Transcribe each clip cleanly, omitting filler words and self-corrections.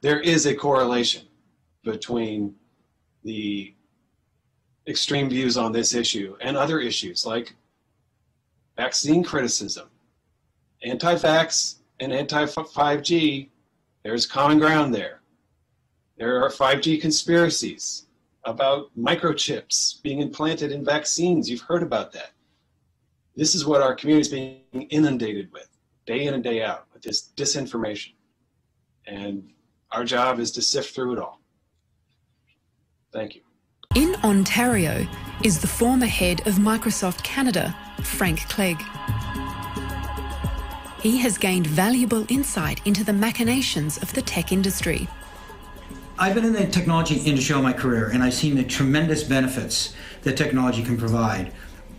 there is a correlation between the extreme views on this issue and other issues like vaccine criticism, anti-vax and anti-5G. There's common ground there. There are 5G conspiracies about microchips being implanted in vaccines. You've heard about that. This is what our community is being inundated with, day in and day out, with this disinformation. And our job is to sift through it all. Thank you. In Ontario is the former head of Microsoft Canada, Frank Clegg. He has gained valuable insight into the machinations of the tech industry. I've been in the technology industry all my career, and I've seen the tremendous benefits that technology can provide.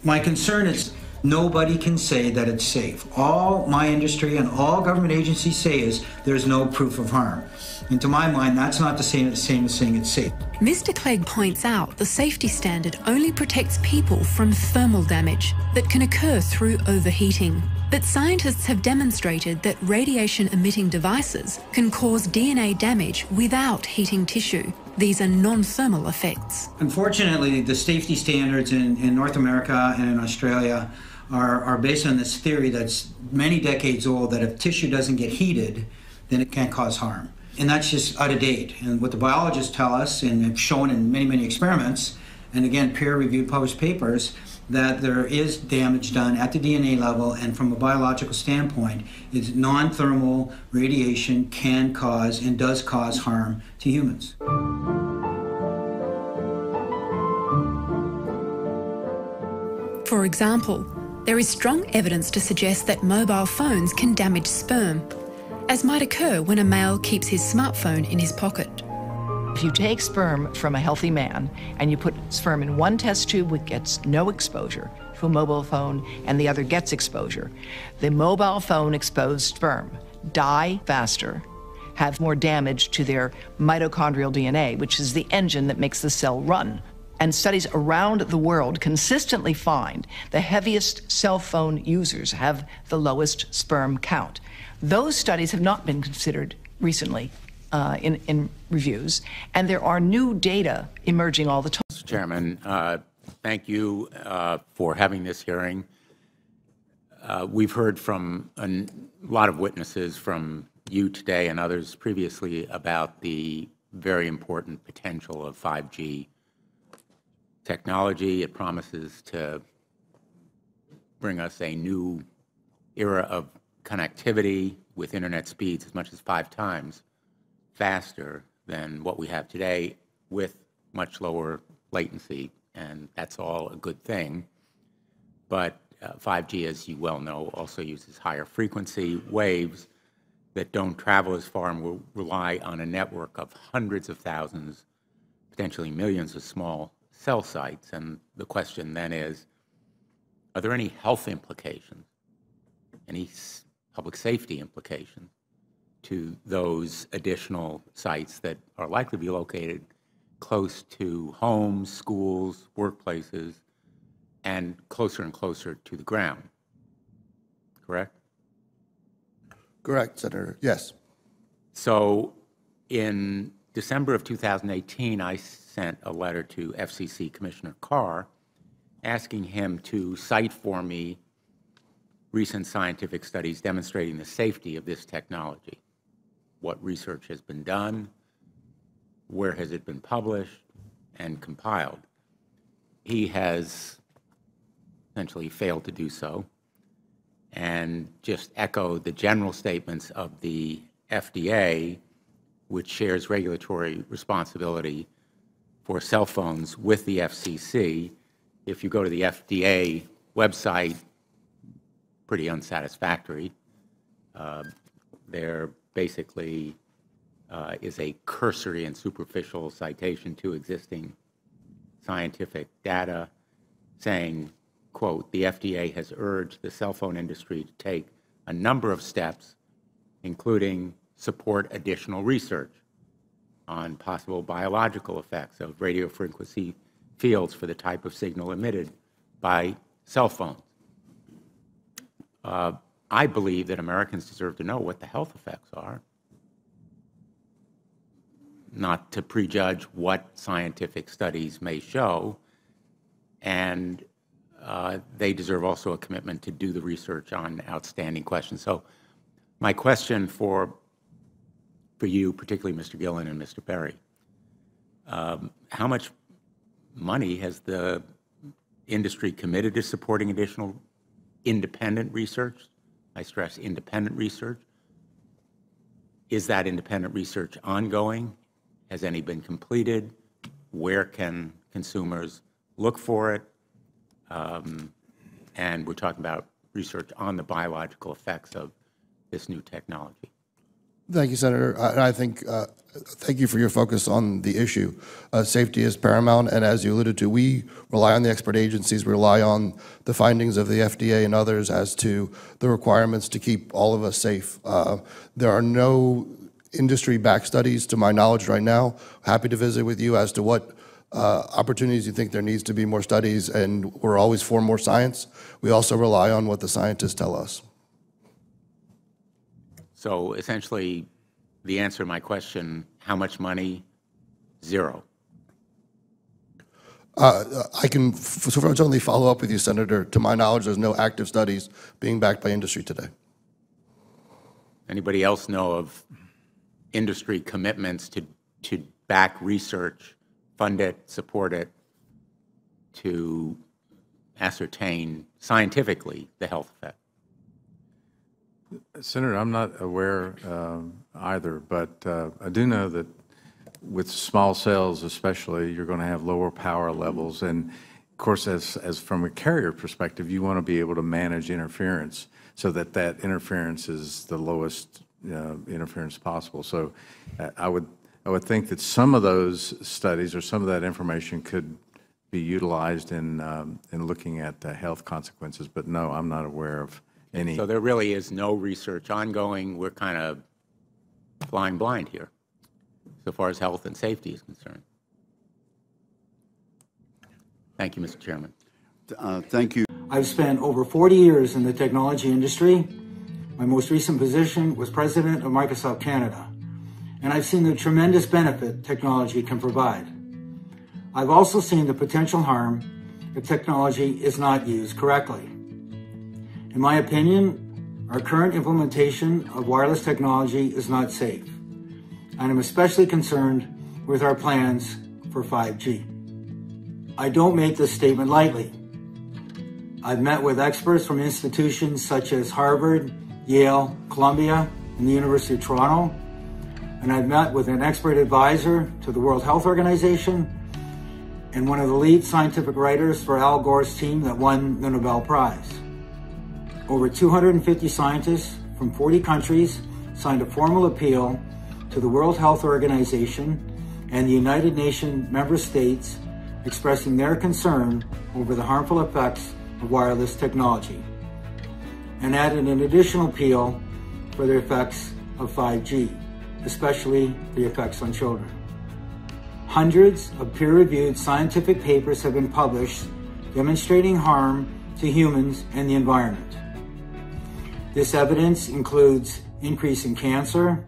My concern is nobody can say that it's safe. All my industry and all government agencies say is there's no proof of harm. And to my mind, that's not the same as saying it's safe. Mr. Clegg points out the safety standard only protects people from thermal damage that can occur through overheating. But scientists have demonstrated that radiation-emitting devices can cause DNA damage without heating tissue. These are non-thermal effects. Unfortunately, the safety standards in North America and in Australia are based on this theory that's many decades old, that if tissue doesn't get heated, then it can't cause harm. And that's just out of date. And what the biologists tell us, and have shown in many, many experiments, and again, peer-reviewed published papers, that there is damage done at the DNA level, and from a biological standpoint, is non-thermal radiation can cause and does cause harm to humans. For example, there is strong evidence to suggest that mobile phones can damage sperm, as might occur when a male keeps his smartphone in his pocket. If you take sperm from a healthy man and you put sperm in one test tube which gets no exposure to a mobile phone and the other gets exposure, the mobile phone exposed sperm die faster, have more damage to their mitochondrial DNA, which is the engine that makes the cell run. And studies around the world consistently find the heaviest cell phone users have the lowest sperm count. Those studies have not been considered recently in reviews, and there are new data emerging all the time. Mr. Chairman, thank you for having this hearing. We've heard from a lot of witnesses from you today and others previously about the very important potential of 5G technology. It promises to bring us a new era of connectivity with internet speeds as much as 5 times faster than what we have today, with much lower latency, and that's all a good thing. But 5G, as you well know, also uses higher frequency waves that don't travel as far and will rely on a network of hundreds of thousands, potentially millions of small cell sites. And the question then is, are there any health implications, any public safety implications to those additional sites that are likely to be located close to homes, schools, workplaces, and closer to the ground? Correct? Correct, Senator. Yes. So in December of 2018, I sent a letter to FCC Commissioner Carr asking him to cite for me recent scientific studies demonstrating the safety of this technology. What research has been done, where has it been published and compiled. He has essentially failed to do so, and just echo the general statements of the FDA, which shares regulatory responsibility for cell phones with the FCC. If you go to the FDA website, pretty unsatisfactory. There basically is a cursory and superficial citation to existing scientific data saying, quote, the FDA has urged the cell phone industry to take a number of steps, including support additional research on possible biological effects of radio frequency fields for the type of signal emitted by cell phones. I believe that Americans deserve to know what the health effects are. not to prejudge what scientific studies may show, and they deserve also a commitment to do the research on outstanding questions. So my question for you, particularly Mr. Gillen and Mr. Perry, how much money has the industry committed to supporting additional independent research? I stress independent research. Is that independent research ongoing? Has any been completed? Where can consumers look for it? And we're talking about research on the biological effects of this new technology. Thank you, Senator. I think, thank you for your focus on the issue. Safety is paramount, and as you alluded to, we rely on the expert agencies, we rely on the findings of the FDA and others as to the requirements to keep all of us safe. There are no industry-backed studies, to my knowledge right now. Happy to visit with you as to what opportunities you think there needs to be more studies, and we're always for more science. We also rely on what the scientists tell us. So essentially, the answer to my question, how much money? Zero. I can certainly follow up with you, Senator. To my knowledge, there's no active studies being backed by industry today. Anybody else know of industry commitments to back research, fund it, support it, to ascertain scientifically the health effect? Senator, I'm not aware either, but I do know that with small cells especially, you're going to have lower power levels. And of course, as from a carrier perspective, you want to be able to manage interference so that that interference is the lowest interference possible. So I would think that some of those studies or some of that information could be utilized in looking at the health consequences. But no, I'm not aware of any. So there really is no research ongoing. We're kind of flying blind here, so far as health and safety is concerned. Thank you, Mr. Chairman. Thank you. I've spent over 40 years in the technology industry. My most recent position was president of Microsoft Canada, and I've seen the tremendous benefit technology can provide. I've also seen the potential harm if technology is not used correctly. In my opinion, our current implementation of wireless technology is not safe, and I'm especially concerned with our plans for 5G. I don't make this statement lightly. I've met with experts from institutions such as Harvard, Yale, Columbia, and the University of Toronto, and I've met with an expert advisor to the World Health Organization and one of the lead scientific writers for Al Gore's team that won the Nobel Prize. Over 250 scientists from 40 countries signed a formal appeal to the World Health Organization and the United Nations member states expressing their concern over the harmful effects of wireless technology, and added an additional appeal for the effects of 5G, especially the effects on children. Hundreds of peer-reviewed scientific papers have been published demonstrating harm to humans and the environment. This evidence includes increase in cancer,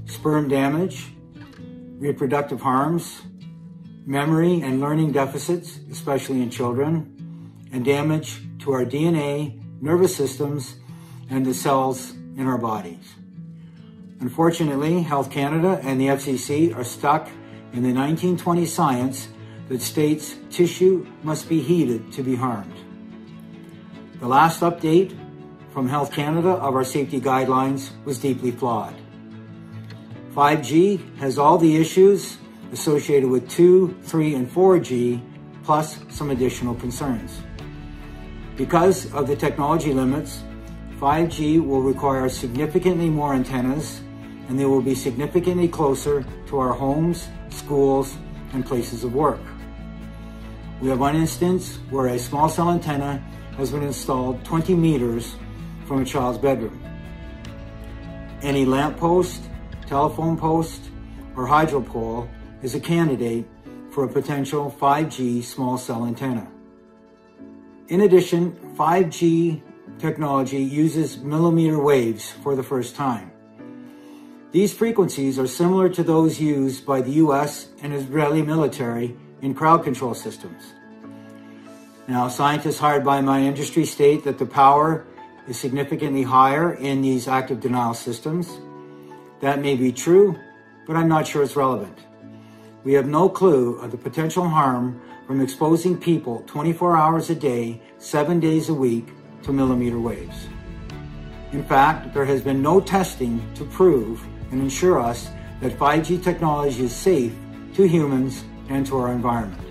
sperm damage, reproductive harms, memory and learning deficits, especially in children, and damage to our DNA, nervous systems, and the cells in our bodies. Unfortunately, Health Canada and the FCC are stuck in the 1920 science that states tissue must be heated to be harmed. The last update from Health Canada of our safety guidelines was deeply flawed. 5G has all the issues associated with 2, 3, and 4G, plus some additional concerns. Because of the technology limits, 5G will require significantly more antennas, and they will be significantly closer to our homes, schools, and places of work. We have one instance where a small cell antenna has been installed 20 meters from a child's bedroom. Any lamppost, telephone post, or hydro pole is a candidate for a potential 5G small cell antenna. In addition, 5G technology uses millimeter waves for the first time. These frequencies are similar to those used by the US and Israeli military in crowd control systems. Now, scientists hired by my industry state that the power is significantly higher in these active denial systems. That may be true, but I'm not sure it's relevant. We have no clue of the potential harm from exposing people 24 hours a day, 7 days a week to millimeter waves. In fact, there has been no testing to prove and ensure us that 5G technology is safe to humans and to our environment.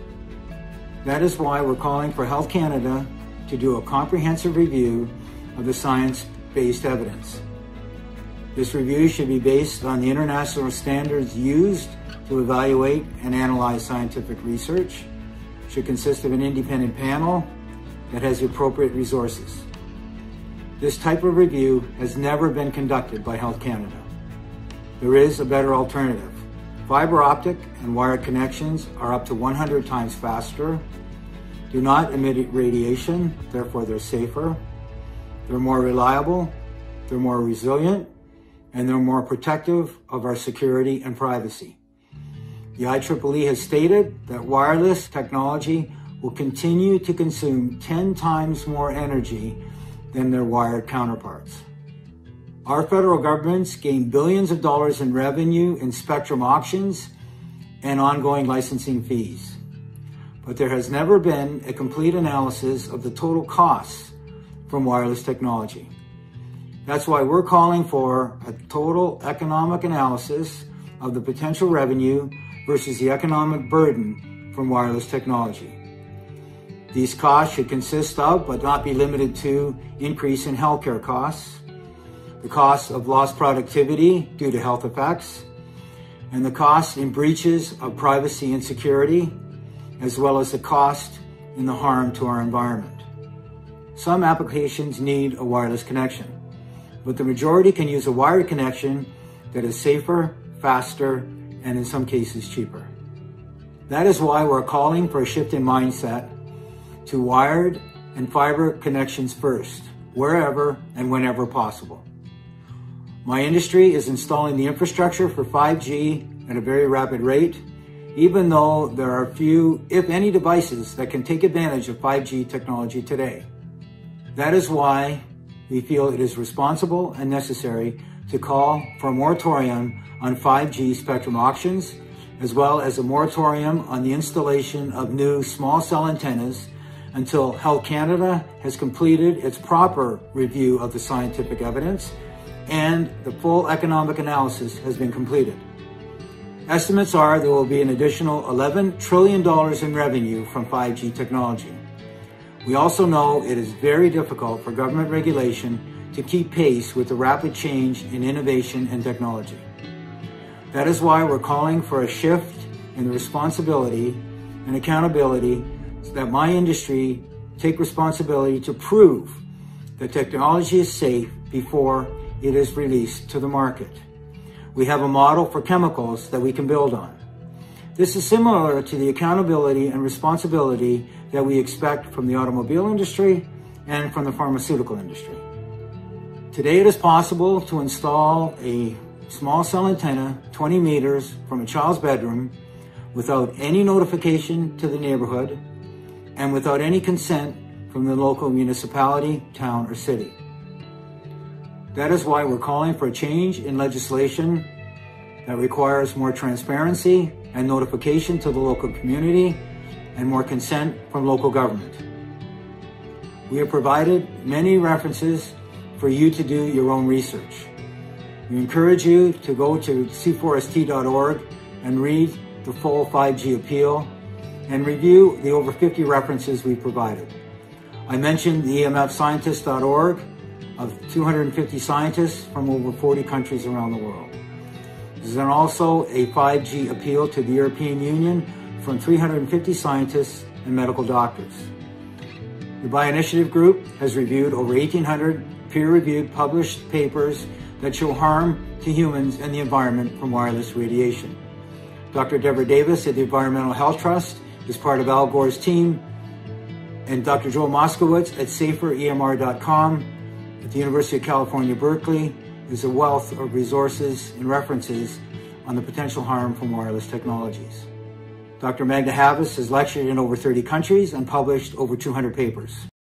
That is why we're calling for Health Canada to do a comprehensive review of the science-based evidence. This review should be based on the international standards used to evaluate and analyze scientific research, should consist of an independent panel that has the appropriate resources. This type of review has never been conducted by Health Canada. There is a better alternative. Fiber optic and wired connections are up to 100 times faster, do not emit radiation, therefore they're safer, they're more reliable, they're more resilient, and they're more protective of our security and privacy. The IEEE has stated that wireless technology will continue to consume 10 times more energy than their wired counterparts. Our federal governments gain billions of dollars in revenue in spectrum auctions and ongoing licensing fees. But there has never been a complete analysis of the total costs from wireless technology. That's why we're calling for a total economic analysis of the potential revenue versus the economic burden from wireless technology. These costs should consist of, but not be limited to, increase in healthcare costs, the cost of lost productivity due to health effects, and the cost in breaches of privacy and security, as well as the cost in the harm to our environment. Some applications need a wireless connection, but the majority can use a wired connection that is safer, faster, and in some cases cheaper. That is why we're calling for a shift in mindset to wired and fiber connections first, wherever and whenever possible. My industry is installing the infrastructure for 5G at a very rapid rate, even though there are few, if any, devices that can take advantage of 5G technology today. That is why we feel it is responsible and necessary to call for a moratorium on 5G spectrum auctions, as well as a moratorium on the installation of new small cell antennas until Health Canada has completed its proper review of the scientific evidence and the full economic analysis has been completed. Estimates are there will be an additional $11 trillion in revenue from 5G technology. We also know it is very difficult for government regulation to keep pace with the rapid change in innovation and technology. That is why we're calling for a shift in the responsibility and accountability so that my industry take responsibility to prove that technology is safe before it is released to the market. We have a model for chemicals that we can build on. This is similar to the accountability and responsibility that we expect from the automobile industry and from the pharmaceutical industry. Today it is possible to install a small cell antenna 20 meters from a child's bedroom without any notification to the neighborhood and without any consent from the local municipality, town, or city. That is why we're calling for a change in legislation that requires more transparency and notification to the local community and more consent from local government. We have provided many references for you to do your own research. We encourage you to go to c4st.org and read the full 5G appeal and review the over 50 references we provided. I mentioned the emfscientist.org of 250 scientists from over 40 countries around the world. There is also a 5G appeal to the European Union from 350 scientists and medical doctors. The Bioinitiative Group has reviewed over 1,800 peer-reviewed published papers that show harm to humans and the environment from wireless radiation. Dr. Deborah Davis at the Environmental Health Trust is part of Al Gore's team, and Dr. Joel Moskowitz at saferemr.com at the University of California, Berkeley, is a wealth of resources and references on the potential harm from wireless technologies. Dr. Magda Havas has lectured in over 30 countries and published over 200 papers.